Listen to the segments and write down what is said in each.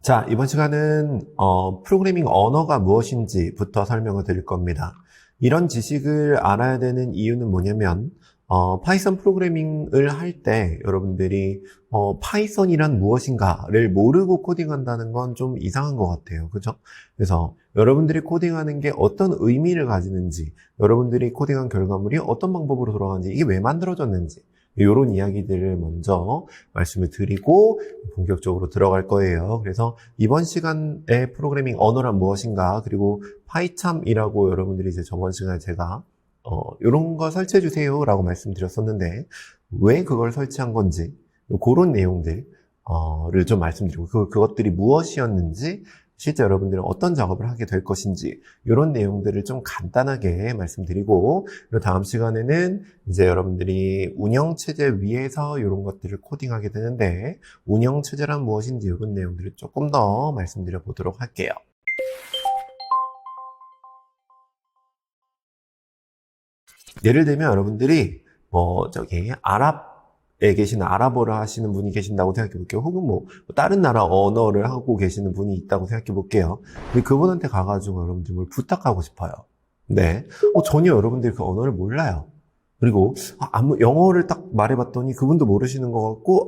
자, 이번 시간은 프로그래밍 언어가 무엇인지부터 설명을 드릴 겁니다. 이런 지식을 알아야 되는 이유는 뭐냐면 파이썬 프로그래밍을 할 때 여러분들이 파이썬이란 무엇인가를 모르고 코딩한다는 건 좀 이상한 것 같아요. 그죠? 그래서 여러분들이 코딩하는 게 어떤 의미를 가지는지, 여러분들이 코딩한 결과물이 어떤 방법으로 돌아가는지, 이게 왜 만들어졌는지, 이런 이야기들을 먼저 말씀을 드리고 본격적으로 들어갈 거예요. 그래서 이번 시간에 프로그래밍 언어란 무엇인가, 그리고 파이참이라고 여러분들이 이제 저번 시간에 제가 이런 거 설치해 주세요 라고 말씀드렸었는데 왜 그걸 설치한 건지 그런 내용들을 좀 말씀드리고 그것들이 무엇이었는지 실제 여러분들은 어떤 작업을 하게 될 것인지 이런 내용들을 좀 간단하게 말씀드리고, 그리고 다음 시간에는 이제 여러분들이 운영체제 위에서 이런 것들을 코딩하게 되는데 운영체제란 무엇인지 이런 내용들을 조금 더 말씀드려 보도록 할게요. 예를 들면 여러분들이 아랍에 계시는 아랍어를 하시는 분이 계신다고 생각해 볼게요. 혹은 다른 나라 언어를 하고 계시는 분이 있다고 생각해 볼게요. 근데 그분한테 가가지고 여러분들 뭘 부탁하고 싶어요. 네. 전혀 여러분들이 그 언어를 몰라요. 그리고 영어를 딱 말해봤더니 그분도 모르시는 것 같고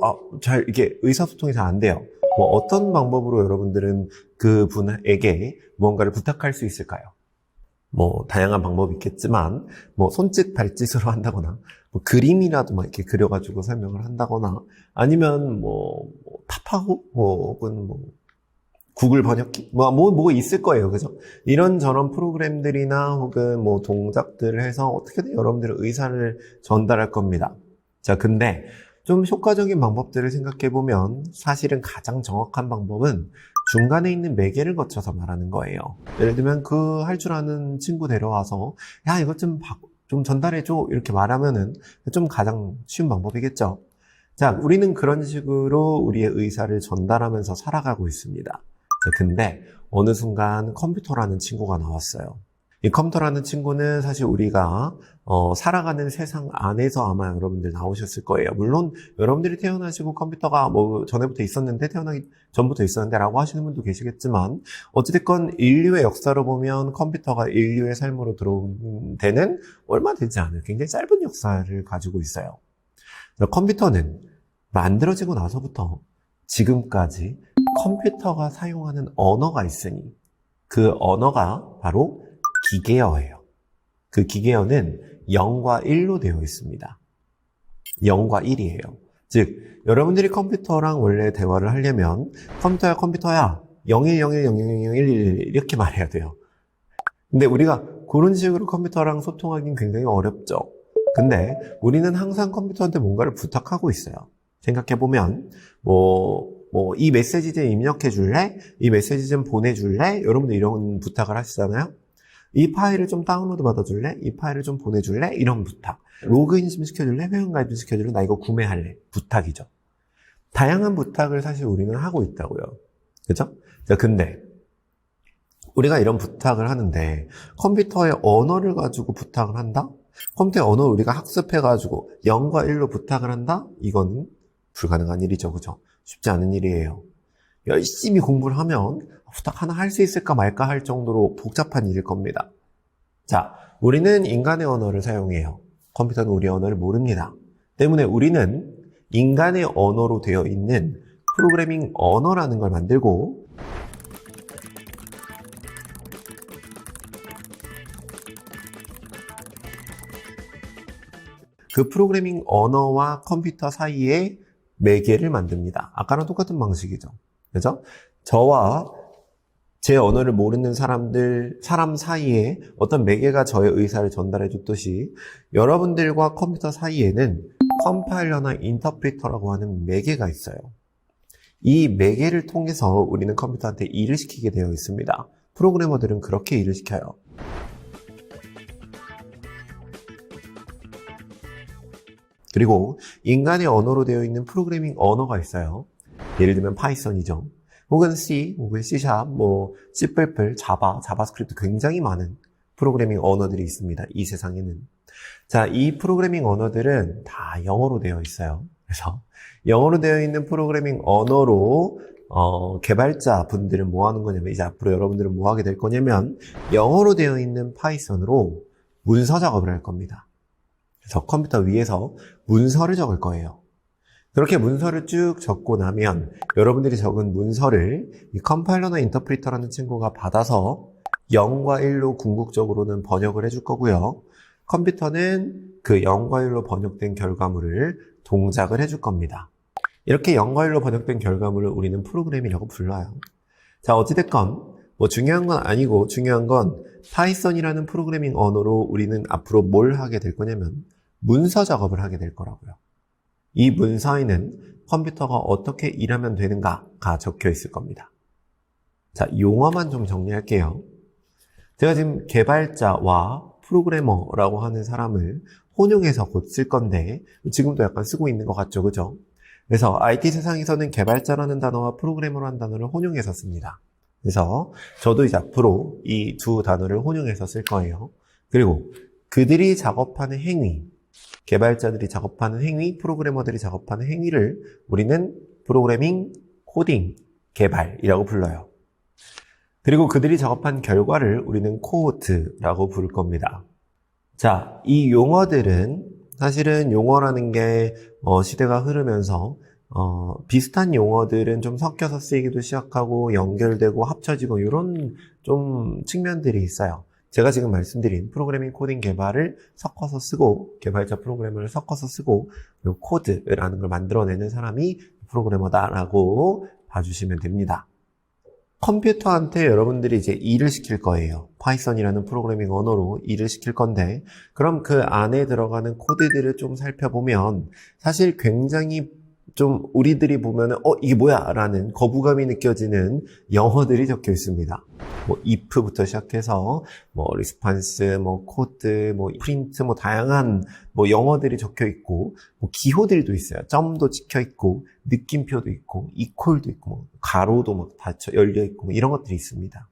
이게 의사소통이 잘 안 돼요. 어떤 방법으로 여러분들은 그분에게 무언가를 부탁할 수 있을까요? 다양한 방법이 있겠지만, 손짓, 발짓으로 한다거나, 그림이라도 이렇게 그려가지고 설명을 한다거나, 아니면 탑하고, 혹은 구글 번역기? 뭐 있을 거예요. 그죠? 이런저런 프로그램들이나 혹은 동작들을 해서 어떻게든 여러분들의 의사를 전달할 겁니다. 자, 근데 좀 효과적인 방법들을 생각해보면 사실은 가장 정확한 방법은 중간에 있는 매개를 거쳐서 말하는 거예요. 예를 들면 할 줄 아는 친구 데려와서 야, 이것 좀 전달해줘 이렇게 말하면은 좀 가장 쉬운 방법이겠죠. 자, 우리는 그런 식으로 우리의 의사를 전달하면서 살아가고 있습니다. 자, 근데 어느 순간 컴퓨터라는 친구가 나왔어요. 이 컴퓨터라는 친구는 사실 우리가 살아가는 세상 안에서 아마 여러분들 나오셨을 거예요. 물론 여러분들이 태어나시고 컴퓨터가 전에부터 있었는데, 태어나기 전부터 있었는데 라고 하시는 분도 계시겠지만, 어찌됐건 인류의 역사로 보면 컴퓨터가 인류의 삶으로 들어온 데는 얼마 되지 않은 굉장히 짧은 역사를 가지고 있어요. 컴퓨터는 만들어지고 나서부터 지금까지 컴퓨터가 사용하는 언어가 있으니 그 언어가 바로 기계어예요. 그 기계어는 0과 1로 되어 있습니다. 0과 1이에요. 즉, 여러분들이 컴퓨터랑 원래 대화를 하려면 컴퓨터야 01010001 이렇게 말해야 돼요. 근데 우리가 그런 식으로 컴퓨터랑 소통하기는 굉장히 어렵죠. 근데 우리는 항상 컴퓨터한테 뭔가를 부탁하고 있어요. 생각해보면 이 메시지 좀 입력해 줄래? 이 메시지 좀 보내줄래? 여러분들 이런 부탁을 하시잖아요. 이 파일을 좀 다운로드 받아줄래? 이 파일을 좀 보내줄래? 이런 부탁. 로그인 좀 시켜줄래? 회원가입 좀 시켜줄래? 나 이거 구매할래. 부탁이죠. 다양한 부탁을 사실 우리는 하고 있다고요. 그죠? 자, 근데 우리가 이런 부탁을 하는데 컴퓨터의 언어를 가지고 부탁을 한다? 컴퓨터의 언어를 우리가 학습해가지고 0과 1로 부탁을 한다? 이거는 불가능한 일이죠. 그죠? 쉽지 않은 일이에요. 열심히 공부를 하면 부탁 하나 할 수 있을까 말까 할 정도로 복잡한 일일 겁니다. 자, 우리는 인간의 언어를 사용해요. 컴퓨터는 우리의 언어를 모릅니다. 때문에 우리는 인간의 언어로 되어 있는 프로그래밍 언어라는 걸 만들고 그 프로그래밍 언어와 컴퓨터 사이에 매개를 만듭니다. 아까랑 똑같은 방식이죠. 그죠? 저와 제 언어를 모르는 사람 사이에 어떤 매개가 저의 의사를 전달해 줬듯이 여러분들과 컴퓨터 사이에는 컴파일러나 인터프리터라고 하는 매개가 있어요. 이 매개를 통해서 우리는 컴퓨터한테 일을 시키게 되어 있습니다. 프로그래머들은 그렇게 일을 시켜요. 그리고 인간의 언어로 되어 있는 프로그래밍 언어가 있어요. 예를 들면 파이썬이죠. 혹은 C, 혹은 C#, C++, 자바, 자바스크립트 굉장히 많은 프로그래밍 언어들이 있습니다. 이 세상에는. 자, 이 프로그래밍 언어들은 다 영어로 되어 있어요. 그래서 영어로 되어 있는 프로그래밍 언어로 개발자 분들은 뭐 하는 거냐면, 이제 앞으로 여러분들은 뭐 하게 될 거냐면, 영어로 되어 있는 파이썬으로 문서 작업을 할 겁니다. 그래서 컴퓨터 위에서 문서를 적을 거예요. 그렇게 문서를 쭉 적고 나면 여러분들이 적은 문서를 이 컴파일러나 인터프리터라는 친구가 받아서 0과 1로 궁극적으로는 번역을 해줄 거고요. 컴퓨터는 그 0과 1로 번역된 결과물을 동작을 해줄 겁니다. 이렇게 0과 1로 번역된 결과물을 우리는 프로그램이라고 불러요. 자, 어찌됐건 뭐 중요한 건 아니고, 중요한 건 파이썬이라는 프로그래밍 언어로 우리는 앞으로 뭘 하게 될 거냐면 문서 작업을 하게 될 거라고요. 이 문서에는 컴퓨터가 어떻게 일하면 되는가가 적혀 있을 겁니다. 자, 용어만 좀 정리할게요. 제가 지금 개발자와 프로그래머라고 하는 사람을 혼용해서 곧 쓸 건데, 지금도 약간 쓰고 있는 것 같죠, 그죠? 그래서 IT 세상에서는 개발자라는 단어와 프로그래머라는 단어를 혼용해서 씁니다. 그래서 저도 이제 앞으로 이 두 단어를 혼용해서 쓸 거예요. 그리고 그들이 작업하는 행위, 개발자들이 작업하는 행위, 프로그래머들이 작업하는 행위를 우리는 프로그래밍, 코딩, 개발이라고 불러요. 그리고 그들이 작업한 결과를 우리는 코드라고 부를 겁니다. 자, 이 용어들은 사실은 용어라는 게 시대가 흐르면서 비슷한 용어들은 좀 섞여서 쓰이기도 시작하고 연결되고 합쳐지고 이런 좀 측면들이 있어요. 제가 지금 말씀드린 프로그래밍, 코딩, 개발을 섞어서 쓰고, 개발자 프로그래머를 섞어서 쓰고, 그리고 코드라는 걸 만들어내는 사람이 프로그래머다라고 봐주시면 됩니다. 컴퓨터한테 여러분들이 이제 일을 시킬 거예요. 파이썬이라는 프로그래밍 언어로 일을 시킬 건데, 그럼 그 안에 들어가는 코드들을 좀 살펴보면 사실 굉장히 좀 우리들이 보면은 이게 뭐야? 라는 거부감이 느껴지는 영어들이 적혀 있습니다. 뭐 if부터 시작해서 뭐 response, 뭐 code, 뭐 print, 뭐 다양한 뭐 영어들이 적혀 있고, 뭐 기호들도 있어요. 점도 찍혀 있고, 느낌표도 있고, equal도 있고, 뭐 가로도 막 닫혀 열려 있고, 뭐 이런 것들이 있습니다.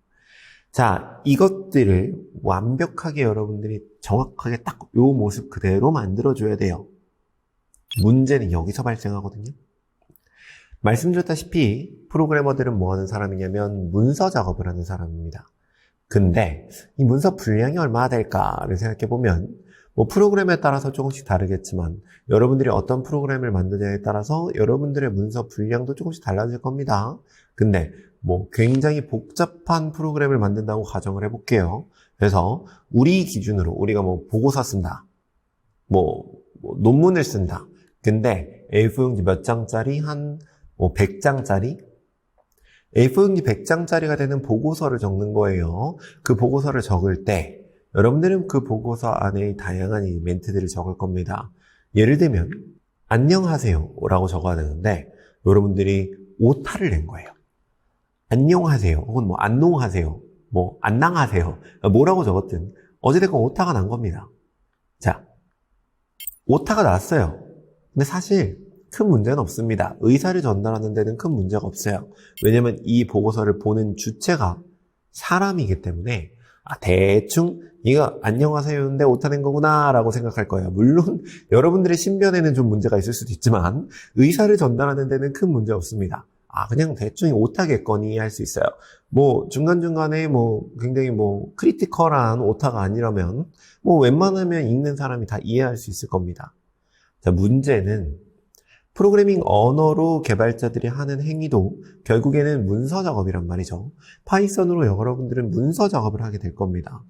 자, 이것들을 완벽하게 여러분들이 정확하게 딱 요 모습 그대로 만들어줘야 돼요. 문제는 여기서 발생하거든요. 말씀드렸다시피 프로그래머들은 뭐 하는 사람이냐면 문서 작업을 하는 사람입니다. 근데 이 문서 분량이 얼마나 될까를 생각해보면 뭐 프로그램에 따라서 조금씩 다르겠지만 여러분들이 어떤 프로그램을 만드냐에 따라서 여러분들의 문서 분량도 조금씩 달라질 겁니다. 근데 뭐 굉장히 복잡한 프로그램을 만든다고 가정을 해볼게요. 그래서 우리 기준으로 우리가 뭐 보고서 쓴다, 뭐 논문을 쓴다. 근데 A4용지 몇 장짜리 한 100장짜리? A4용지 100장짜리가 되는 보고서를 적는 거예요. 그 보고서를 적을 때 여러분들은 그 보고서 안에 다양한 이 멘트들을 적을 겁니다. 예를 들면 안녕하세요 라고 적어야 되는데 여러분들이 오타를 낸 거예요. 안녕하세요 혹은 뭐 안농하세요, 뭐 안낭하세요, 뭐라고 적었든 어찌됐건 오타가 난 겁니다. 자, 오타가 났어요. 근데 사실 큰 문제는 없습니다. 의사를 전달하는 데는 큰 문제가 없어요. 왜냐면 이 보고서를 보는 주체가 사람이기 때문에 대충 이거 안녕하세요인데 오타낸 거구나 라고 생각할 거예요. 물론 여러분들의 신변에는 좀 문제가 있을 수도 있지만 의사를 전달하는 데는 큰 문제 없습니다. 그냥 대충 오타겠거니 할 수 있어요. 뭐 중간중간에 뭐 굉장히 뭐 크리티컬한 오타가 아니라면 뭐 웬만하면 읽는 사람이 다 이해할 수 있을 겁니다. 자, 문제는 프로그래밍 언어로 개발자들이 하는 행위도 결국에는 문서 작업이란 말이죠. 파이썬으로 여러분들은 문서 작업을 하게 될 겁니다.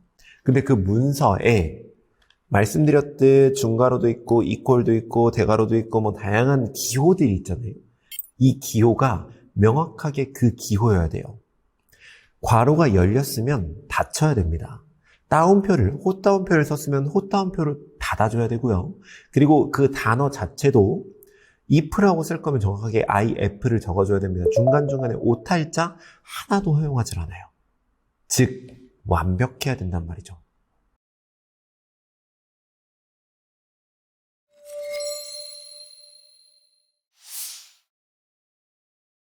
근데 그 문서에 말씀드렸듯 중괄호도 있고 이퀄도 있고 대괄호도 있고 뭐 다양한 기호들이 있잖아요. 이 기호가 명확하게 그 기호여야 돼요. 괄호가 열렸으면 닫혀야 됩니다. 헛다운표를 썼으면 헛다운표를 닫아줘야 되고요. 그리고 그 단어 자체도 if라고 쓸 거면 정확하게 if를 적어줘야 됩니다. 중간중간에 오탈자 하나도 허용하지 않아요. 즉 완벽해야 된단 말이죠.